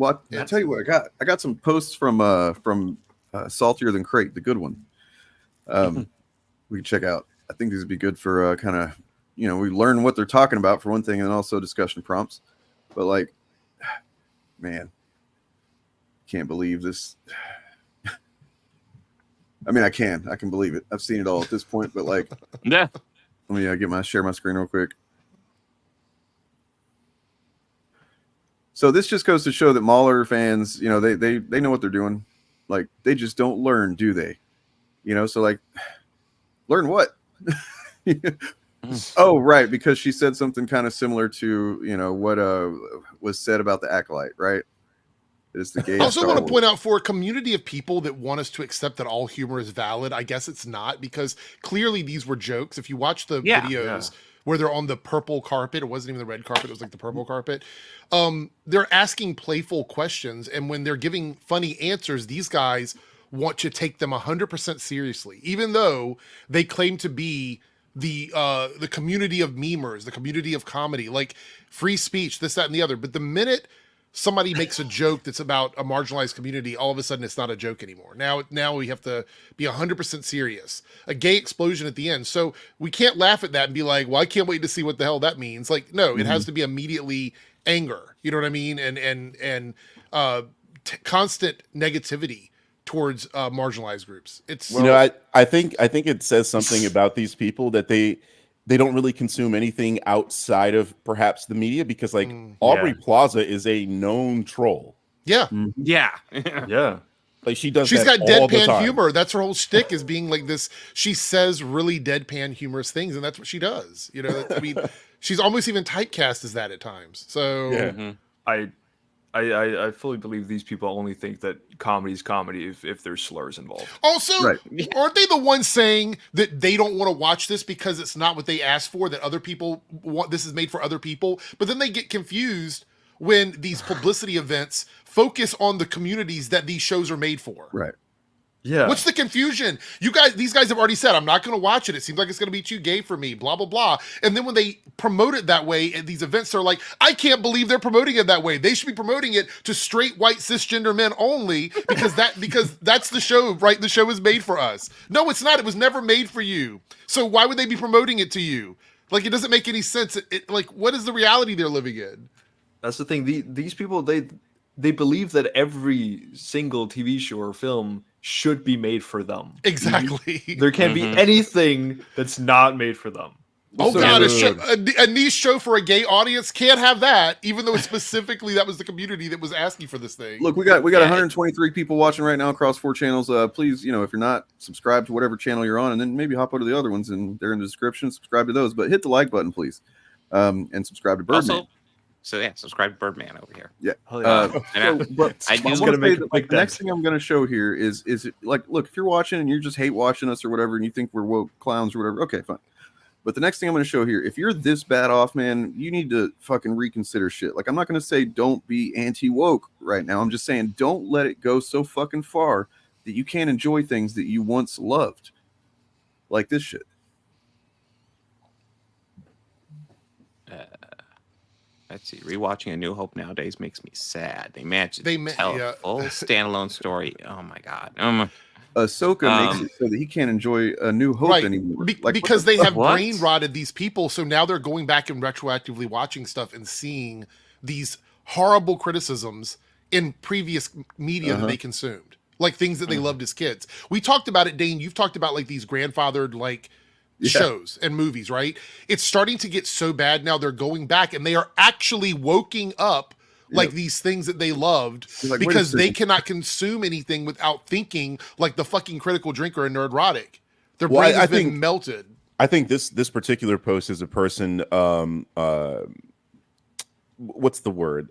Well, I'll tell you what I got. I got some posts from Saltier Than Crate, the good one. We can check out. I think these would be good for kind of, we learn what they're talking about for one thing, and also discussion prompts. But like, man, can't believe this. I mean, I can believe it. I've seen it all at this point, but like, yeah. Let me share my screen real quick. So this just goes to show that Mauler fans, they know what they're doing. Like, they just don't learn, do they? So like, learn what? Oh, right, because she said something kind of similar to, what was said about the Acolyte, right? It's the gay. I also want to point out, for a community of people that want us to accept that all humor is valid, I guess it's not, because clearly these were jokes. If you watch the videos where they're on the purple carpet, it wasn't even the red carpet, it was like the purple carpet. They're asking playful questions, and when they're giving funny answers, these guys want to take them 100% seriously, even though they claim to be the community of memers, the community of comedy, like free speech, this, that, and the other. But the minute somebody makes a joke that's about a marginalized community, all of a sudden it's not a joke anymore. Now we have to be 100% serious. A gay explosion at the end. So we can't laugh at that and be like, well, I can't wait to see what the hell that means. Like, no, it has to be immediately anger. You know what I mean? And constant negativity towards marginalized groups. It's I think it says something about these people that they don't really consume anything outside of perhaps the media, because like Aubrey Plaza is a known troll. Yeah. Yeah. Like she's got deadpan humor. That's her whole shtick, is being like this. She says really deadpan humorous things, and that's what she does. I mean, she's almost even typecast as that at times. So I fully believe these people only think that comedy is comedy if there's slurs involved. Also, aren't they the ones saying that they don't want to watch this because it's not what they asked for, that other people want, this is made for other people? But then they get confused when these publicity events focus on the communities that these shows are made for. Right. Yeah. What's the confusion? These guys have already said, I'm not going to watch it. It seems like it's going to be too gay for me, blah, blah, blah. And then when they promote it that way at these events, they're like, I can't believe they're promoting it that way. They should be promoting it to straight, white, cisgender men only, because that's the show, right? The show is made for us. No, it's not. It was never made for you. So why would they be promoting it to you? Like, it doesn't make any sense. Like, what is the reality they're living in? That's the thing. These people, they believe that every single TV show or film should be made for them. Exactly. There can't be anything that's not made for them. Oh, so God, a niche show for a gay audience can't have that, even though specifically that was the community that was asking for this thing. Look, we got 123 people watching right now across 4 channels. Please, if you're not subscribed to whatever channel you're on, and then maybe hop over to the other ones, and they're in the description. Subscribe to those, but hit the like button, please, and subscribe to Birdman. Subscribe to Birdman over here. Yeah. The next thing I'm going to show here is it, like, look, if you're watching and you just hate watching us or whatever, and you think we're woke clowns or whatever, okay, fine. But the next thing I'm going to show here, if you're this bad off, man, you need to fucking reconsider shit. Like, I'm not going to say don't be anti-woke right now. I'm just saying don't let it go so fucking far that you can't enjoy things that you once loved, like this shit. Let's see. Rewatching A New Hope nowadays makes me sad. They tell a full standalone story. Oh my God. Ahsoka makes it so that he can't enjoy A New Hope anymore. Because they have brain rotted these people, so now they're going back and retroactively watching stuff and seeing these horrible criticisms in previous media that they consumed, like things that they loved as kids. We talked about it, Dane. You've talked about like these grandfathered shows and movies, right? It's starting to get so bad now. They're going back and they are actually woking up like these things that they loved, because they cannot consume anything without thinking like the fucking critical drinker and Nerdrotic. Their brain has been melted. I think this particular post is a person, what's the word?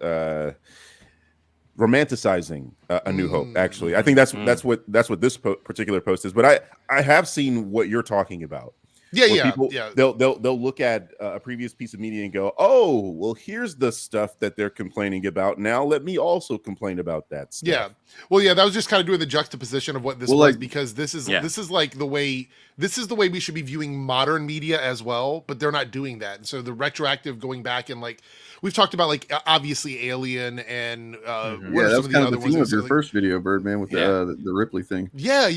Romanticizing A New Hope. Actually, I think that's what this particular post is. But I have seen what you're talking about. People, they'll look at a previous piece of media and go, oh, well, here's the stuff that they're complaining about. Now let me also complain about that stuff. Yeah. Well, yeah, that was just kind of doing the juxtaposition of what this was, because this is like the way we should be viewing modern media as well, but they're not doing that. And so the retroactive going back and like we've talked about, like obviously Alien and that was kind of the theme of your first video, Birdman, with the Ripley thing. Yeah.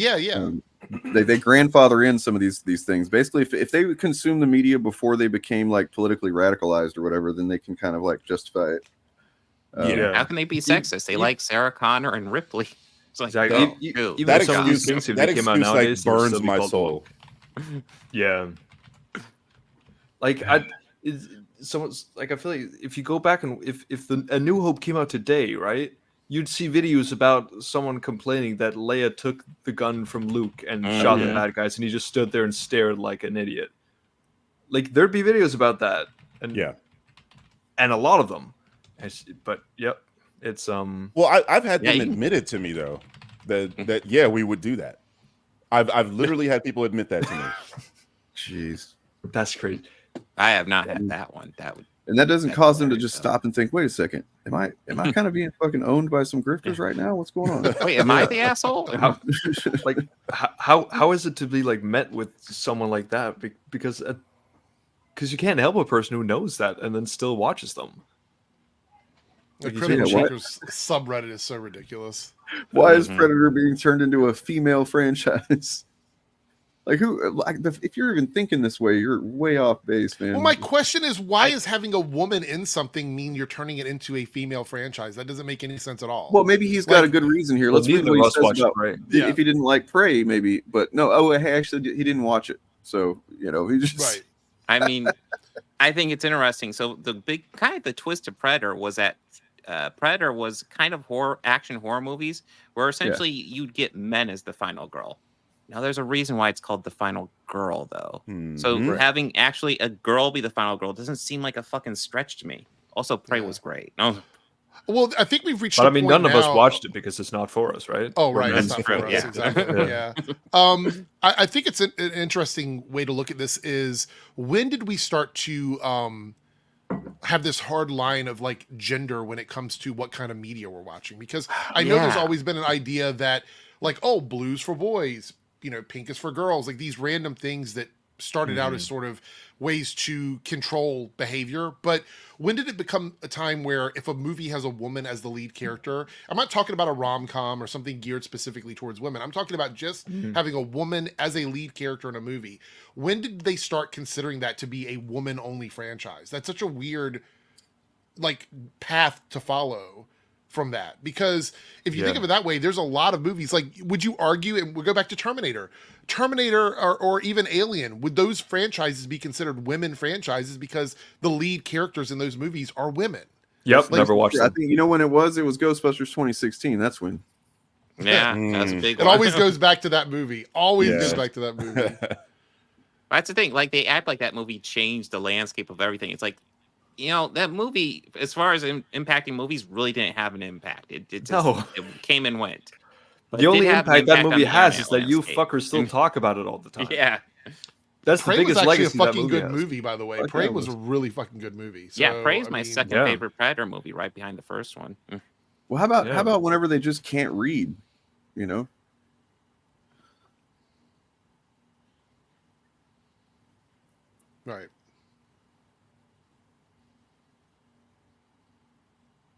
They grandfather in some of these things. Basically, if they consume the media before they became like politically radicalized or whatever, then they can kind of like justify it. How can they be sexist? They like Sarah Connor and Ripley. It's like, even that some of these things if they came out nowadays, like burns my soul. Yeah, like someone's like, I feel like if you go back and if A New Hope came out today, right, you'd see videos about someone complaining that Leia took the gun from Luke and shot the bad guys, and he just stood there and stared like an idiot. Like there'd be videos about that, and a lot of them. But it's Well, I've had them admitted to me though that we would do that. I've literally had people admit that to me. Jeez, that's crazy. I have not had that one. And that doesn't cause them to just stop and think, wait a second, am I kind of being fucking owned by some grifters right now? What's going on? Wait, am I the asshole? How is it to be like met with someone like that? Because you can't help a person who knows that and then still watches them. The Criminal Shakers subreddit is so ridiculous. Why is Predator being turned into a female franchise? Like if you're even thinking this way, you're way off base, man. Well, my question is, why is having a woman in something mean you're turning it into a female franchise? That doesn't make any sense at all. Well, maybe he's got a good reason here. Let's read what he says about Prey. If he didn't like Prey, maybe, but no. Oh, actually, he didn't watch it, so he just right. I mean, I think it's interesting. So the big kind of the twist of Predator was that Predator was kind of action horror movies where essentially you'd get men as the final girl. Now, there's a reason why it's called the final girl, though. So having actually a girl be the final girl doesn't seem like a fucking stretch to me. Also, Prey was great. No. Well, I think we've reached. But I mean, none of us watched it because it's not for us, right? Oh, right, it's not for us. Exactly. Yeah. I think it's an interesting way to look at this. Is when did we start to have this hard line of like gender when it comes to what kind of media we're watching? Because I know there's always been an idea that like, oh, blue's for boys, pink is for girls, like these random things that started out as sort of ways to control behavior. But when did it become a time where if a movie has a woman as the lead character, I'm not talking about a rom-com or something geared specifically towards women. I'm talking about just having a woman as a lead character in a movie. When did they start considering that to be a woman-only franchise? That's such a weird like path to follow from that, because if you think of it that way, there's a lot of movies. Like, would you argue, and we'll go back to Terminator or even Alien, would those franchises be considered women franchises because the lead characters in those movies are women? Yep, like, never watched them. I think when it was Ghostbusters 2016. That's when. Yeah, that's a big one. It always goes back to that movie. That's the thing. Like, they act like that movie changed the landscape of everything. It's like, that movie, as far as impacting movies, really didn't have an impact. It came and went. But the only impact that movie has is that you fuckers still talk about it all the time. Yeah. That's the biggest legacy. A fucking good movie, by the way. Prey was a really fucking good movie. So, Prey is my second favorite Predator movie, right behind the first one. Well, how about whenever they just can't read, Right.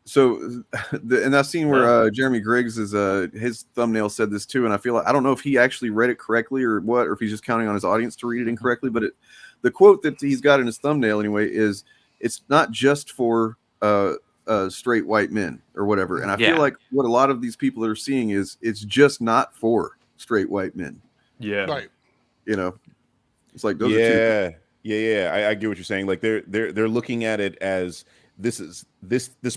So, in that scene where Jeremy Griggs is his thumbnail said this too, and I feel like I don't know if he actually read it correctly or what, or if he's just counting on his audience to read it incorrectly. But the quote that he's got in his thumbnail anyway is, "It's not just for straight white men or whatever." And I feel like what a lot of these people are seeing is it's just not for straight white men. Yeah, right. It's like those are two. I get what you're saying. Like they're looking at it as this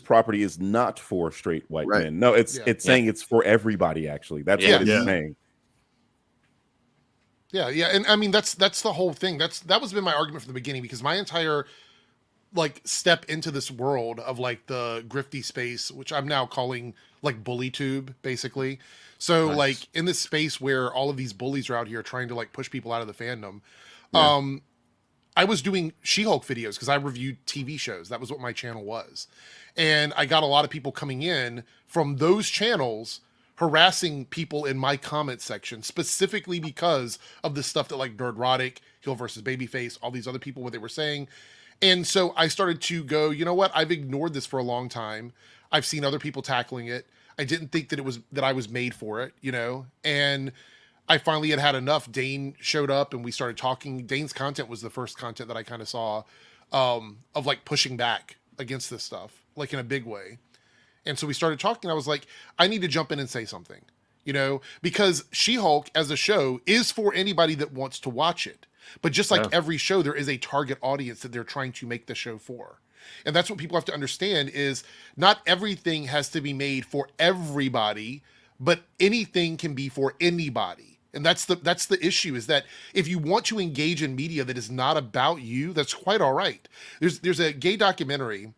property is not for straight white men. No, it's saying it's for everybody. Actually, that's what it's saying. Yeah, and I mean that's the whole thing. That was been my argument from the beginning, because my entire like step into this world of like the grifty space, which I'm now calling like bully tube, basically. So like in this space where all of these bullies are out here trying to like push people out of the fandom. I was doing She-Hulk videos because I reviewed TV shows. That was what my channel was. And I got a lot of people coming in from those channels harassing people in my comment section, specifically because of the stuff that like Nerdrotic, Heel versus Babyface, all these other people, what they were saying. And so I started to go, you know what? I've ignored this for a long time. I've seen other people tackling it. I didn't think that I was made for it, you know? And I finally had enough. Dane showed up and we started talking. Dane's content was the first content that I kind of saw of like pushing back against this stuff, like in a big way. And so we started talking. I was like, I need to jump in and say something, you know, because She-Hulk as a show is for anybody that wants to watch it. But just like every show, there is a target audience that they're trying to make the show for. And that's what people have to understand is not everything has to be made for everybody, but anything can be for anybody. And that's the issue, is that if you want to engage in media that is not about you, that's quite all right. There's a gay documentary.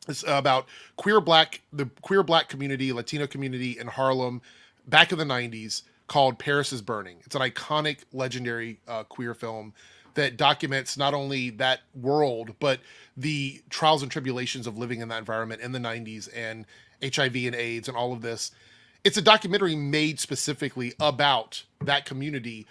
It's about the queer black community, Latino community in Harlem back in the 90s called Paris is Burning. It's an iconic, legendary queer film that documents not only that world, but the trials and tribulations of living in that environment in the 90s and HIV and AIDS and all of this. It's a documentary made specifically about that community,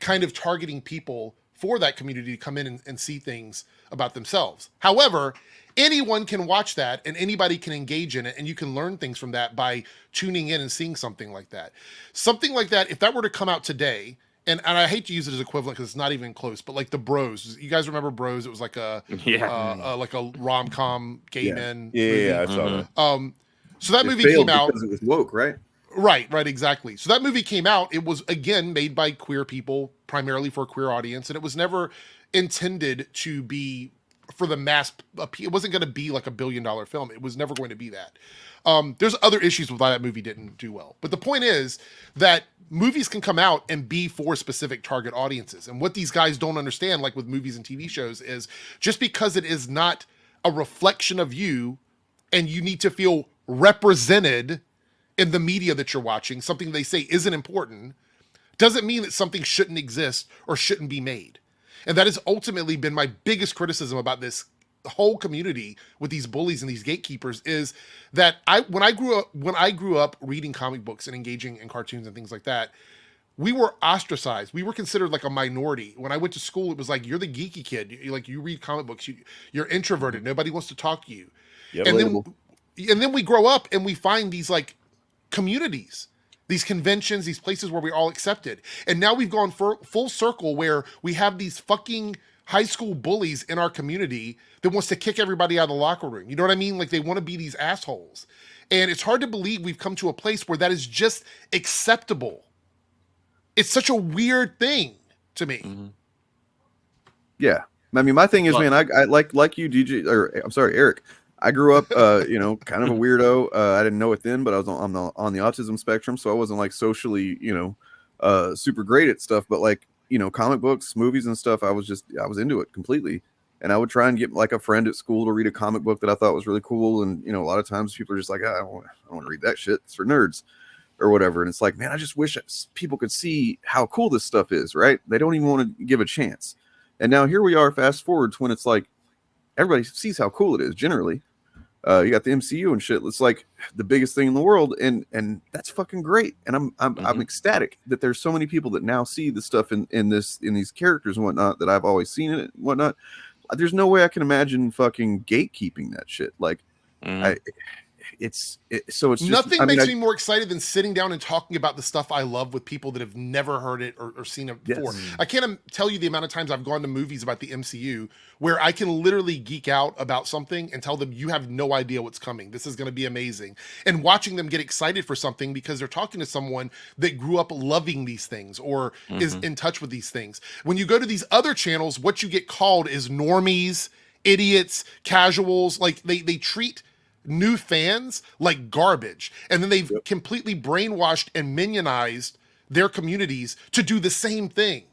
kind of targeting people for that community to come in and see things about themselves. However, anyone can watch that and anybody can engage in it, and you can learn things from that by tuning in and seeing something like that. Something like that, if that were to come out today, and I hate to use it as equivalent because it's not even close, but like the Bros. You guys remember Bros? It was like a like a rom-com gay men movie. I saw that. So that movie came out because it was woke, right? Right, exactly. So that movie came out. It was, again, made by queer people, primarily for a queer audience, and it was never intended to be for the mass appeal. It wasn't going to be like $1 billion film. It was never going to be that. There's other issues with why that movie didn't do well. But the point is that movies can come out and be for specific target audiences. And what these guys don't understand, like with movies and TV shows, is just because it is not a reflection of you and you need to feel represented in the media that you're watching, something they say isn't important, doesn't mean that something shouldn't exist or shouldn't be made. And that has ultimately been my biggest criticism about this whole community with these bullies and these gatekeepers, is that when I grew up reading comic books and engaging in cartoons and things like that, we were ostracized. We were considered like a minority. When I went to school, it was like, you're the geeky kid. You read comic books. You're introverted. Nobody wants to talk to you. Yep. And then we grow up and we find these like communities, these conventions, these places where we're all accepted. And now we've gone full circle where we have these fucking high school bullies in our community that wants to kick everybody out of the locker room. You know what I mean? Like they want to be these assholes. And it's hard to believe we've come to a place where that is just acceptable. It's such a weird thing to me. Mm-hmm. Yeah. I mean, my thing is, man, I like you, DJ, or I'm sorry, Eric. I grew up, kind of a weirdo. I didn't know it then, but I was on the autism spectrum, so I wasn't like socially, super great at stuff. But like, comic books, movies, and stuff, I was into it completely. And I would try and get like a friend at school to read a comic book that I thought was really cool. And a lot of times people are just like, I don't want to read that shit. It's for nerds or whatever. And it's like, man, I just wish people could see how cool this stuff is. Right? They don't even want to give a chance. And now here we are, fast forward to when it's like everybody sees how cool it is. Generally, you got the MCU and shit. It's like the biggest thing in the world, and that's fucking great. And I'm ecstatic that there's so many people that now see the stuff in these characters and whatnot that I've always seen it and whatnot. There's no way I can imagine fucking gatekeeping that shit. Like, it's just nothing makes me more excited than sitting down and talking about the stuff I love with people that have never heard it or seen it before. Yes. I can't tell you the amount of times I've gone to movies about the MCU where I can literally geek out about something and tell them, you have no idea what's coming. This is going to be amazing. And watching them get excited for something because they're talking to someone that grew up loving these things or is in touch with these things. When you go to these other channels, what you get called is normies, idiots, casuals. Like they treat new fans like garbage, and then they've completely brainwashed and minionized their communities to do the same thing.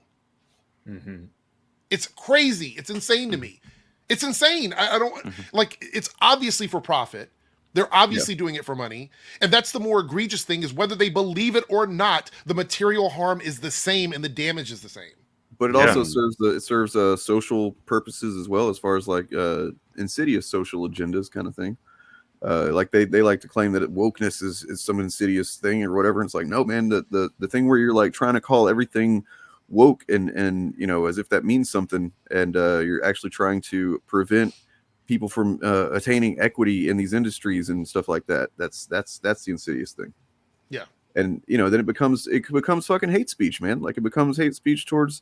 It's crazy. It's insane to me. It's insane. I don't like, it's obviously for profit. They're obviously doing it for money. And that's the more egregious thing, is whether they believe it or not, the material harm is the same and the damage is the same. but it also serves social purposes as well, as far as like insidious social agendas kind of thing. Like they like to claim that wokeness is some insidious thing or whatever. And it's like, no, man, the thing where you're like trying to call everything woke and you know, as if that means something, and you're actually trying to prevent people from attaining equity in these industries and stuff like that. That's the insidious thing. Yeah. And you know, then it becomes fucking hate speech, man. Like it becomes hate speech towards,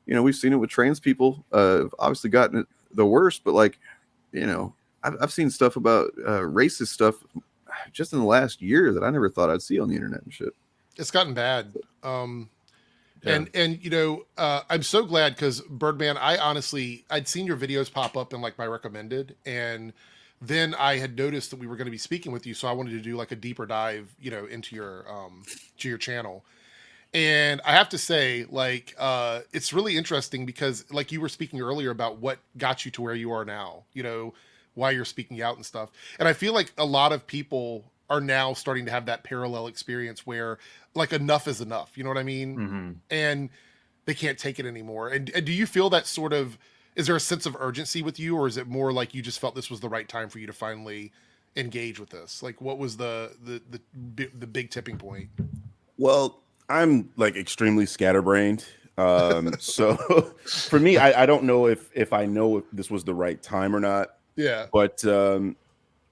you know, we've seen it with trans people. Obviously gotten it the worst, but like, you know, I've seen stuff about racist stuff just in the last year that I never thought I'd see on the internet and shit. It's gotten bad. And you know, I'm so glad because Birdman, I'd seen your videos pop up in like my recommended, and then I had noticed that we were going to be speaking with you, so I wanted to do like a deeper dive, you know, into your channel. And I have to say, like, it's really interesting because, like, you were speaking earlier about what got you to where you are now, you know, why you're speaking out and stuff. And I feel like a lot of people are now starting to have that parallel experience where, like, enough is enough. You know what I mean? Mm-hmm. And they can't take it anymore. And do you feel that sort of, is there a sense of urgency with you, or is it more like you just felt this was the right time for you to finally engage with this? Like, what was the big tipping point? Well, I'm like extremely scatterbrained. So for me, I don't know if I know if this was the right time or not. Yeah. But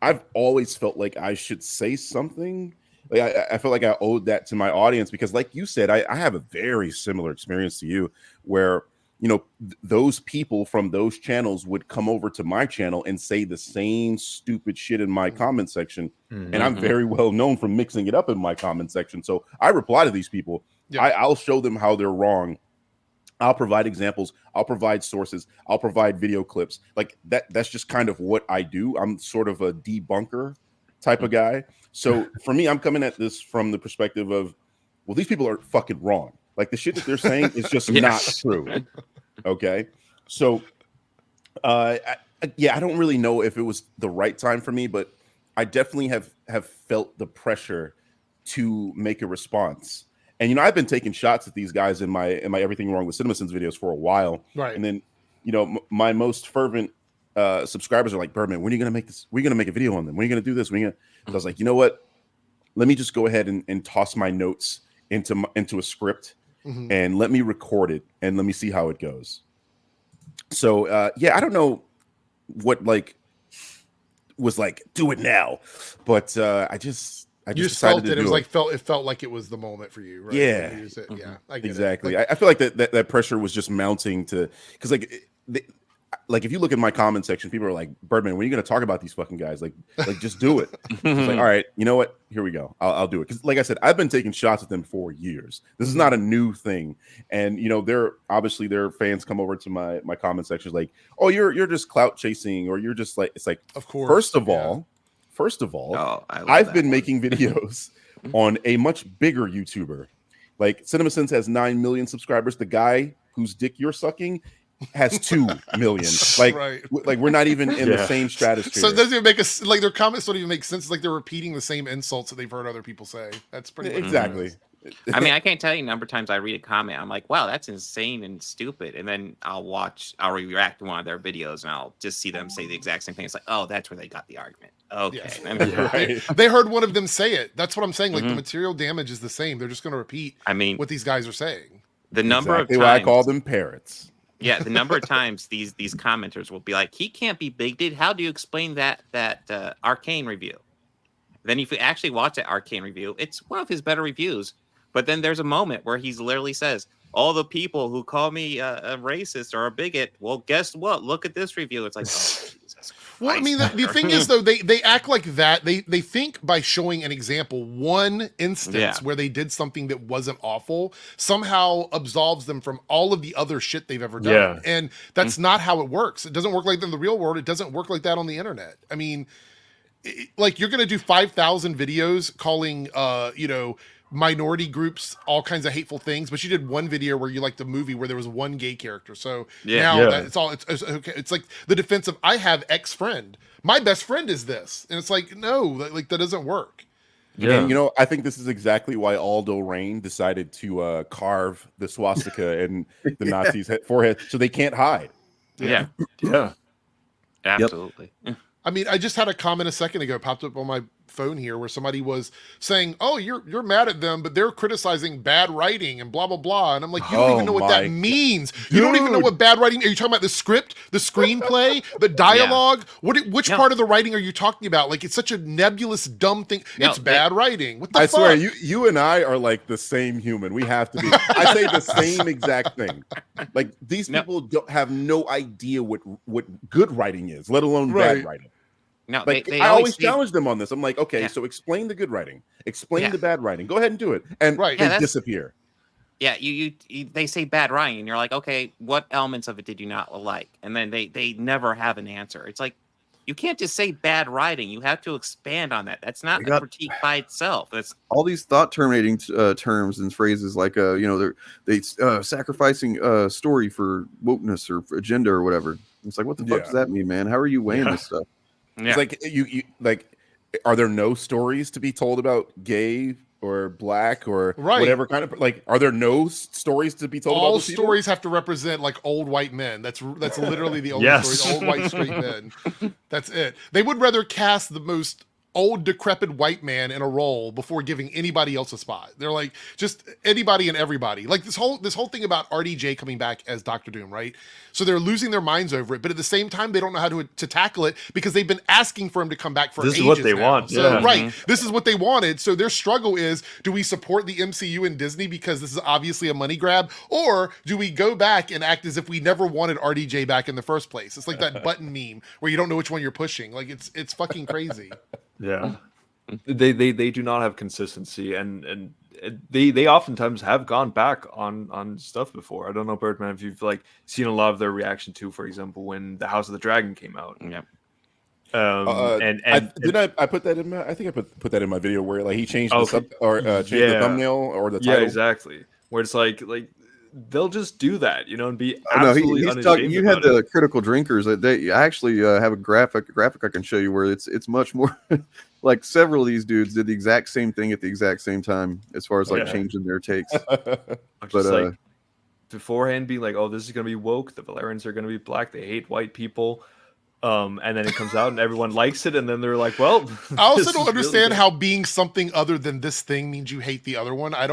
I've always felt like I should say something. Like I felt like I owed that to my audience because, like you said, I have a very similar experience to you where, you know, those people from those channels would come over to my channel and say the same stupid shit in my comment section. Mm-hmm. And I'm very well known for mixing it up in my comment section. So I reply to these people. Yeah. I'll show them how they're wrong. I'll provide examples. I'll provide sources. I'll provide video clips. Like that's just kind of what I do. I'm sort of a debunker type of guy. So for me, I'm coming at this from the perspective of, well, these people are fucking wrong. Like the shit that they're saying is just not true. Okay. So, I don't really know if it was the right time for me, but I definitely have felt the pressure to make a response. And, you know, I've been taking shots at these guys in my Everything Wrong with CinemaSins videos for a while. Right. And then, you know, my most fervent subscribers are like, Birdman, when are you going to make this? We're going to make a video on them. When are you going to do this? So I was like, you know what? Let me just go ahead and toss my notes into a script. Mm-hmm. And let me record it and let me see how it goes. So I don't know what like was like do it now, but I just felt it. It was like it felt like it was the moment for you, right? Yeah, mm-hmm. Yeah, I get exactly. Like, I feel like that pressure was just mounting to because like if you look at my comment section, people are like, Birdman, when are you going to talk about these fucking guys? Like just do it. It's like, all right, you know what? Here we go. I'll do it. Because like I said, I've been taking shots at them for years. This is not a new thing. And, you know, their fans come over to my comment section like, oh, you're just clout chasing, or you're just like, it's like, of course. First of all, I've been making videos on a much bigger YouTuber. Like CinemaSins has 9 million subscribers. The guy whose dick you're sucking has 2 million. Like, right. Like we're not even in the same stratosphere. So it doesn't even make us like their comments don't even make sense. It's like they're repeating the same insults that they've heard other people say. That's pretty exactly. I mean, I can't tell you the number of times I read a comment. I'm like, wow, that's insane and stupid. And then I'll react to one of their videos and I'll just see them say the exact same thing. It's like, oh, that's where they got the argument. Okay. Yes. Right. They heard one of them say it. That's what I'm saying. Like the material damage is the same. They're just going to repeat what these guys are saying. The number of times. Why I call them parrots. Yeah, the number of times these commenters will be like, he can't be big, dude. How do you explain that Arcane review? Then if you actually watch that Arcane review, it's one of his better reviews. But then there's a moment where he literally says, all the people who call me a racist or a bigot, well, guess what? Look at this review. It's like, oh, Jesus Christ. Well, I mean, the thing is, though, they act like that. They think by showing an example, one instance where they did something that wasn't awful, somehow absolves them from all of the other shit they've ever done. Yeah. And that's not how it works. It doesn't work like that in the real world. It doesn't work like that on the internet. I mean, like you're going to do 5,000 videos calling, minority groups all kinds of hateful things, but you did one video where you liked the movie where there was one gay character. So now that it's okay. It's like the defense of I have X friend, my best friend is this, and it's like no, like that doesn't work. And you know, I think this is exactly why Aldo Rain decided to carve the swastika in the Nazis' forehead, so they can't hide. Yeah. Absolutely. Yep. I mean, I just had a comment a second ago popped up on my phone here where somebody was saying, "Oh, you're mad at them, but they're criticizing bad writing and blah blah blah." And I'm like, you don't even know what that means. You don't even know what bad writing. Are you talking about the script, the screenplay, the dialogue? Which part of the writing are you talking about? Like, it's such a nebulous, dumb thing. It's bad writing. What the fuck? I swear, you and I are like the same human. We have to be. I say the same exact thing. Like, these people don't have no idea what good writing is, let alone bad writing. No, like, I always challenge them on this. I'm like, okay, so explain the good writing, explain the bad writing. Go ahead and do it, and they disappear. Yeah, you they say bad writing, and you're like, okay, what elements of it did you not like? And then they never have an answer. It's like, you can't just say bad writing. You have to expand on that. That's not a critique by itself. That's all these thought terminating terms and phrases like they sacrificing story for wokeness or for agenda or whatever. It's like, what the fuck does that mean, man? How are you weighing this stuff? It's like you like, are there no stories to be told about gay or black or whatever kind of, like, are there no stories to be told about? All stories have to represent like old white men. That's literally the only story. Old white straight men. That's it. They would rather cast the most old decrepit white man in a role before giving anybody else a spot. They're like, just anybody and everybody. Like this whole thing about RDJ coming back as Dr. Doom, right? So they're losing their minds over it, but at the same time, they don't know how to tackle it because they've been asking for him to come back for ages. This is what they want. So, this is what they wanted. So their struggle is, do we support the MCU and Disney because this is obviously a money grab, or do we go back and act as if we never wanted RDJ back in the first place? It's like that button meme where you don't know which one you're pushing. Like, it's fucking crazy. Yeah, they do not have consistency, and they oftentimes have gone back on stuff before. I don't know, Birdman, if you've like seen a lot of their reaction to, for example, when the House of the Dragon came out. Yeah. I put that in my, I think I put that in my video where like he changed the thumbnail or the title. Yeah, exactly. Where it's like they'll just do that, you know, and be absolutely he's talking. You had the critical drinkers. I actually have a graphic I can show you where it's much more like several of these dudes did the exact same thing at the exact same time as far as like changing their takes. But like beforehand being like, oh, this is gonna be woke. The Valerians are gonna be black. They hate white people. And then it comes out and everyone likes it, and then they're like, well, I also don't understand how being something other than this thing means you hate the other one. I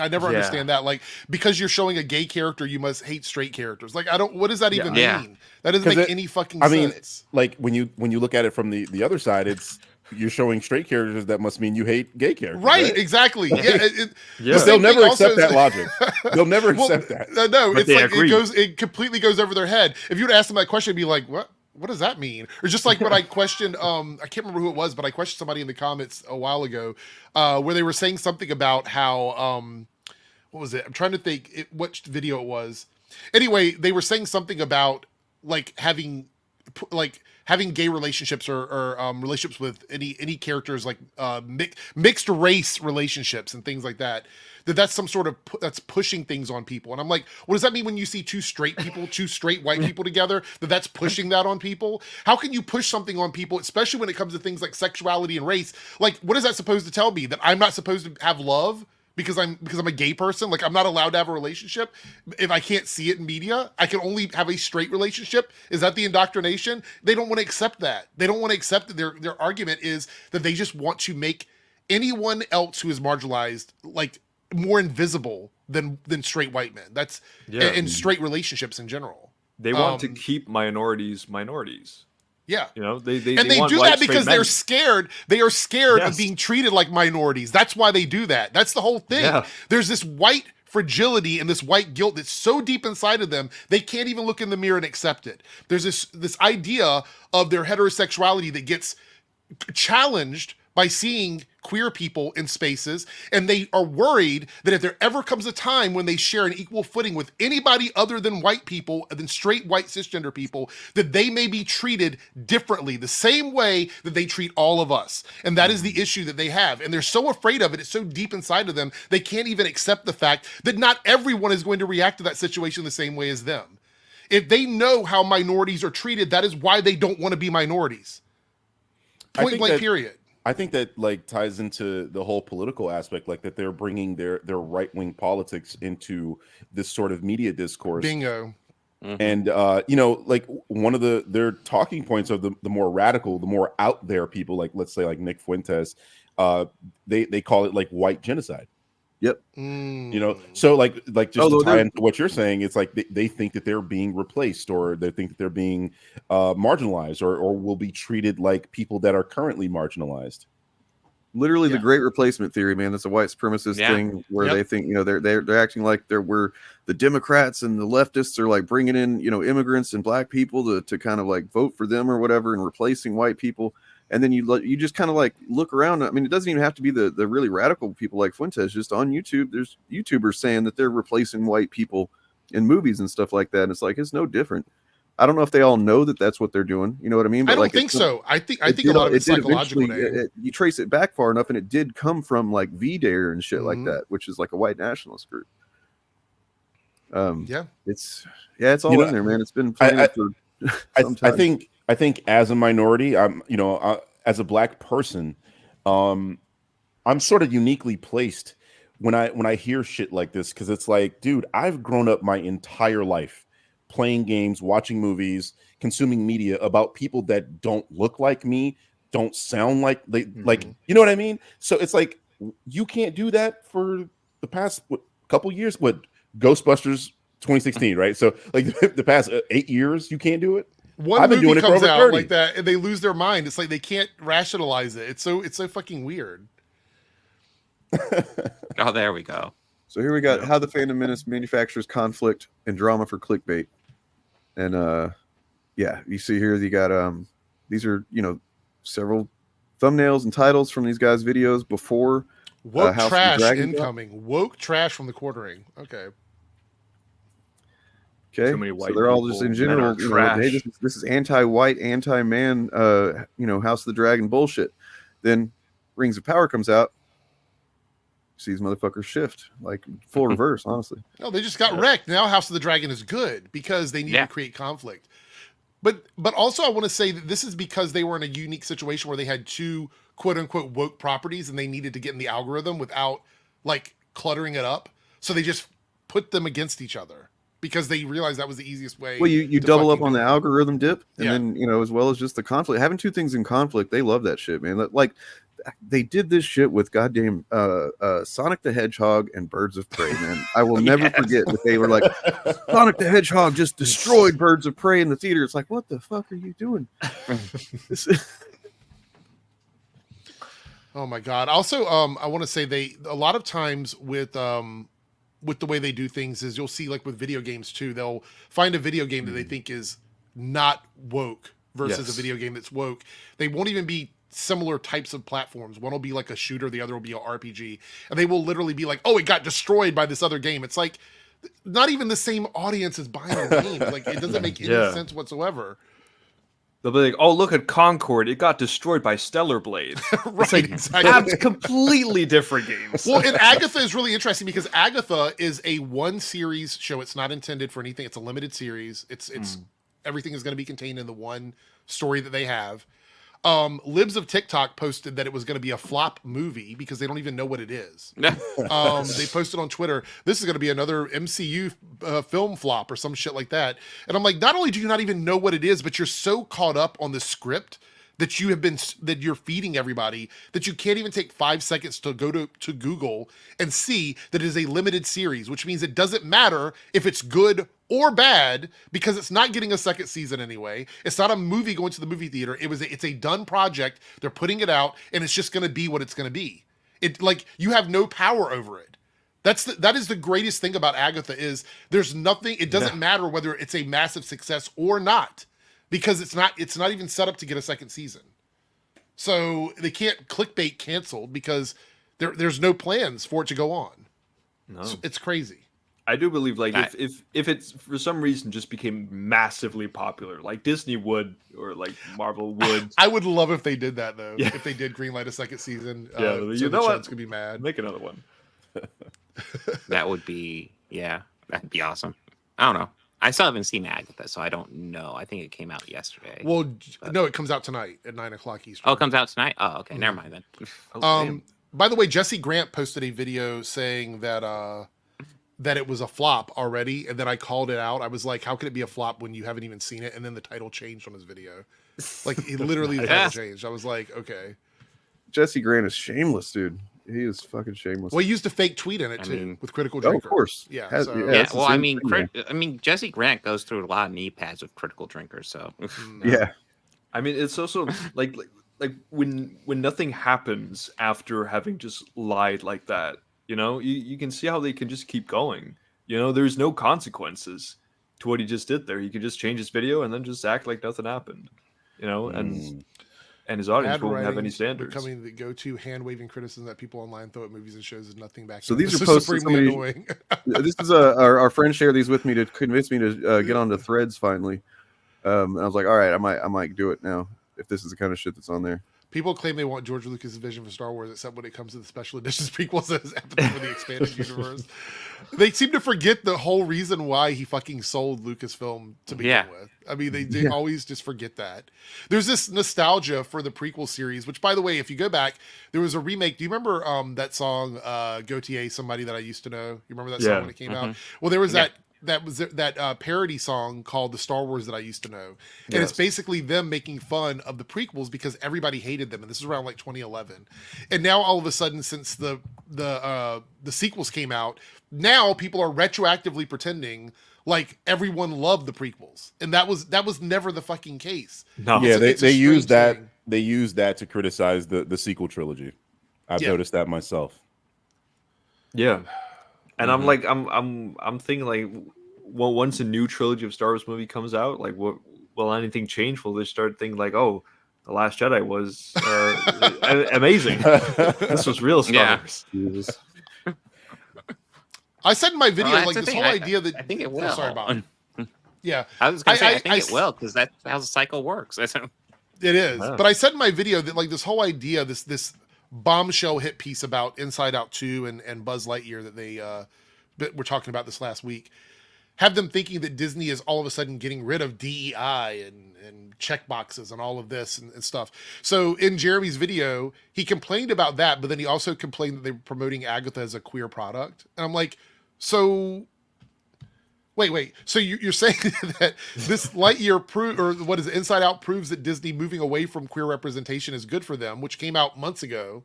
never understand that. Like, because you're showing a gay character, you must hate straight characters. Like, what does that even mean? That doesn't make any fucking sense. I mean, like when you look at it from the other side, it's you're showing straight characters, that must mean you hate gay characters. Right? Exactly. But they'll never accept that logic. They'll never accept that. No, it's like it completely goes over their head. If you'd ask them that question, it'd be like, what does that mean? Or just like when I questioned, I can't remember who it was, but I questioned somebody in the comments a while ago, where they were saying something about how, what was it? I'm trying to think which video it was. Anyway, they were saying something about like having gay relationships or relationships with any characters, like mixed race relationships and things like that. That's some sort of that's pushing things on people. And I'm like, what does that mean when you see two straight white people together, that's pushing that on people? How can you push something on people, especially when it comes to things like sexuality and race? Like, what is that supposed to tell me? That I'm not supposed to have love because I'm a gay person? Like, I'm not allowed to have a relationship if I can't see it in media? I can only have a straight relationship? Is that the indoctrination? They don't want to accept that. They don't want to accept that their argument is that they just want to make anyone else who is marginalized, like, more invisible than straight white men. That's in straight relationships in general. They want to keep minorities. Yeah, you know, they do that because they're scared. They are scared of being treated like minorities. That's why they do that. That's the whole thing. Yeah. There's this white fragility and this white guilt that's so deep inside of them they can't even look in the mirror and accept it. There's this idea of their heterosexuality that gets challenged by seeing queer people in spaces, and they are worried that if there ever comes a time when they share an equal footing with anybody other than white people, than straight white cisgender people, that they may be treated differently, the same way that they treat all of us. And that is the issue that they have. And they're so afraid of it, it's so deep inside of them, they can't even accept the fact that not everyone is going to react to that situation the same way as them. If they know how minorities are treated, that is why they don't want to be minorities. Point blank, period. I think that like ties into the whole political aspect, like that they're bringing their right wing politics into this sort of media discourse. Bingo. And you know, like one of their talking points of the more radical, the more out there people, like let's say like Nick Fuentes, they call it like white genocide. Yep. You know, so like just to tie into what you're saying, it's like they think that they're being replaced, or they think that they're being marginalized, or will be treated like people that are currently marginalized. Literally the great replacement theory, man. That's a white supremacist thing where they think, you know, they're acting like we're the Democrats and the leftists are like bringing in, you know, immigrants and black people to kind of like vote for them or whatever and replacing white people. And then you just kind of like look around. I mean, it doesn't even have to be the really radical people like Fuentes. Just on YouTube, there's YouTubers saying that they're replacing white people in movies and stuff like that. And it's like, it's no different. I don't know if they all know that that's what they're doing. You know what I mean? But I don't think so. I think a lot of it's psychological. You trace it back far enough, and it did come from like VDare and shit like that, which is like a white nationalist group. It's all in there, man. It's been for I think as a minority, I'm, you know, as a black person, I'm sort of uniquely placed when I hear shit like this, because it's like, dude, I've grown up my entire life playing games, watching movies, consuming media about people that don't look like me, don't sound like they like, you know what I mean? So it's like, you can't do that for the past couple years. What, Ghostbusters 2016, right? So like the past 8 years, you can't do it. One movie comes out like that and they lose their mind. It's like they can't rationalize it. It's so fucking weird. Oh, there we go. So here we got how the fandom menace manufactures conflict and drama for clickbait. And you see here you got these are, you know, several thumbnails and titles from these guys' videos before woke trash incoming. Woke trash from the quartering. Okay. So they're all just in general, you know, hey, this is anti-white, anti-man, you know, House of the Dragon bullshit. Then Rings of Power comes out. See these motherfuckers shift like full reverse, honestly. No, they just got wrecked. Now House of the Dragon is good because they need to create conflict. But also I want to say that this is because they were in a unique situation where they had two quote unquote woke properties and they needed to get in the algorithm without like cluttering it up. So they just put them against each other because they realized that was the easiest way. Well, you double up on the algorithm dip, and then, you know, as well as just the conflict. Having two things in conflict, they love that shit, man. Like, they did this shit with goddamn Sonic the Hedgehog and Birds of Prey, man. I will never forget that they were like, Sonic the Hedgehog just destroyed Birds of Prey in the theater. It's like, what the fuck are you doing? Oh my god. Also, I want to say a lot of times with the way they do things is you'll see like with video games too, they'll find a video game that they think is not woke versus a video game that's woke. They won't even be similar types of platforms. One will be like a shooter, the other will be an RPG, and they will literally be like, oh, it got destroyed by this other game. It's like not even the same audience is buying the game. Like, it doesn't make any sense whatsoever. They'll be like, oh, look at Concord. It got destroyed by Stellar Blade. Right, it's like exactly. Completely different games. Well, and Agatha is really interesting because Agatha is a one series show. It's not intended for anything. It's a limited series. It's everything is going to be contained in the one story that they have. Libs of TikTok posted that it was going to be a flop movie because they don't even know what it is. They posted on Twitter, this is going to be another MCU film flop or some shit like that. And I'm like, not only do you not even know what it is, but you're so caught up on the script that you're feeding everybody that you can't even take 5 seconds to go to Google and see that it is a limited series, which means it doesn't matter if it's good or bad because it's not getting a second season anyway. It's not a movie going to the movie theater. It's a done project. They're putting it out and it's just going to be what it's going to be. It like you have no power over it. That is the greatest thing about Agatha is there's nothing. It doesn't matter whether it's a massive success or not because it's not even set up to get a second season. So they can't clickbait canceled because there's no plans for it to go on. No. So it's crazy. I do believe, like, if it's for some reason just became massively popular, like Disney would or like Marvel would. I would love if they did that though. Yeah. If they did greenlight a second season, so you know what? Could be mad. Make another one. That'd be awesome. I don't know. I still haven't seen Agatha, so I don't know. I think it came out yesterday. Well, no, it comes out tonight at 9:00 Eastern. Oh, it comes out tonight? Oh, okay. Never mind then. By the way, Jesse Grant posted a video saying that that it was a flop already, and then I called it out. I was like, how could it be a flop when you haven't even seen it? And then the title changed on his video. Like, he literally the title changed. I was like, okay. Jesse Grant is shameless, dude. He is fucking shameless. Well, he used a fake tweet in it too, with Critical Drinker. Of course. Yeah. Well, I mean, Jesse Grant goes through a lot of knee pads with Critical Drinker, so yeah. I mean, it's also like when nothing happens after having just lied like that, you know, you can see how they can just keep going. You know, there's no consequences to what he just did there. He could just change his video and then just act like nothing happened, you know, and his audience won't have any standards. Becoming the go-to hand-waving criticism that people online throw at movies and shows is nothing back. So these are posts supremely annoying. This is our friend shared these with me to convince me to get onto Threads finally. And I was like, all right, I might do it now if this is the kind of shit that's on there. People claim they want George Lucas' vision for Star Wars, except when it comes to the special editions prequels that is empathy for the expanded universe. They seem to forget the whole reason why he fucking sold Lucasfilm to begin with. I mean, they always just forget that. There's this nostalgia for the prequel series, which, by the way, if you go back, there was a remake. Do you remember that song, Gautier, Somebody That I Used to Know? You remember that song when it came out? Well, there was that parody song called The Star Wars That I Used to Know. And it's basically them making fun of the prequels because everybody hated them. And this is around like 2011. And now all of a sudden, since the sequels came out, now people are retroactively pretending like everyone loved the prequels. And that was never the fucking case. No. Yeah, they use that thing. They use that to criticize the sequel trilogy. I've noticed that myself. Yeah. And I'm like, I'm thinking like, well, once a new trilogy of Star Wars movie comes out, like, what will anything change? Will they start thinking like, oh, The Last Jedi was amazing. This was real Star Wars. Jesus. I said in my video, like this whole idea that I think it will. Oh, sorry, Bob. Yeah, I was gonna say I think it will because that's how the cycle works. It is, but I said in my video that like this whole idea, this bombshell hit piece about Inside Out 2 and Buzz Lightyear that they were talking about this last week, have them thinking that Disney is all of a sudden getting rid of DEI and checkboxes and all of this and stuff. So in Jeremy's video, he complained about that, but then he also complained that they were promoting Agatha as a queer product. And I'm like, so wait. So you're saying that this Lightyear Inside Out proves that Disney moving away from queer representation is good for them, which came out months ago.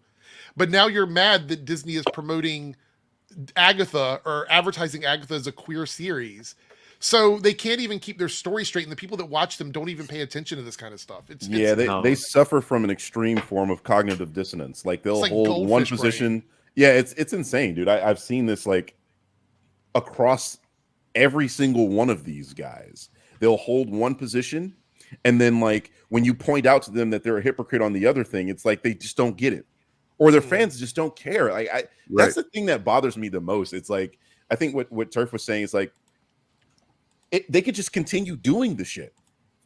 But now you're mad that Disney is promoting Agatha or advertising Agatha as a queer series. So they can't even keep their story straight, and the people that watch them don't even pay attention to this kind of stuff. They suffer from an extreme form of cognitive dissonance. Like they'll hold one position. Brain. Yeah, it's insane, dude. I've seen this like across every single one of these guys. They'll hold one position, and then like when you point out to them that they're a hypocrite on the other thing, it's like they just don't get it, or their fans just don't care. That's the thing that bothers me the most. It's like I think what Turf was saying is like they could just continue doing the shit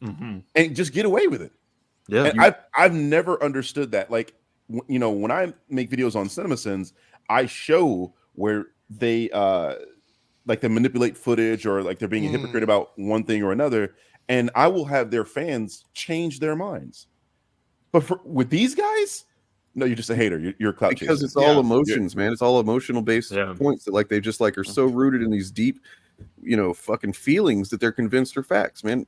and just get away with it. Yeah, and I've never understood that. Like you know, when I make videos on CinemaSins, I show where they like they manipulate footage or like they're being a hypocrite about one thing or another, and I will have their fans change their minds. But with these guys, no, you're just a hater. You're a clout chaser. Because it's all emotions, man. It's all emotional based points that like they just like are so rooted in these deep, you know, fucking feelings that they're convinced are facts, man.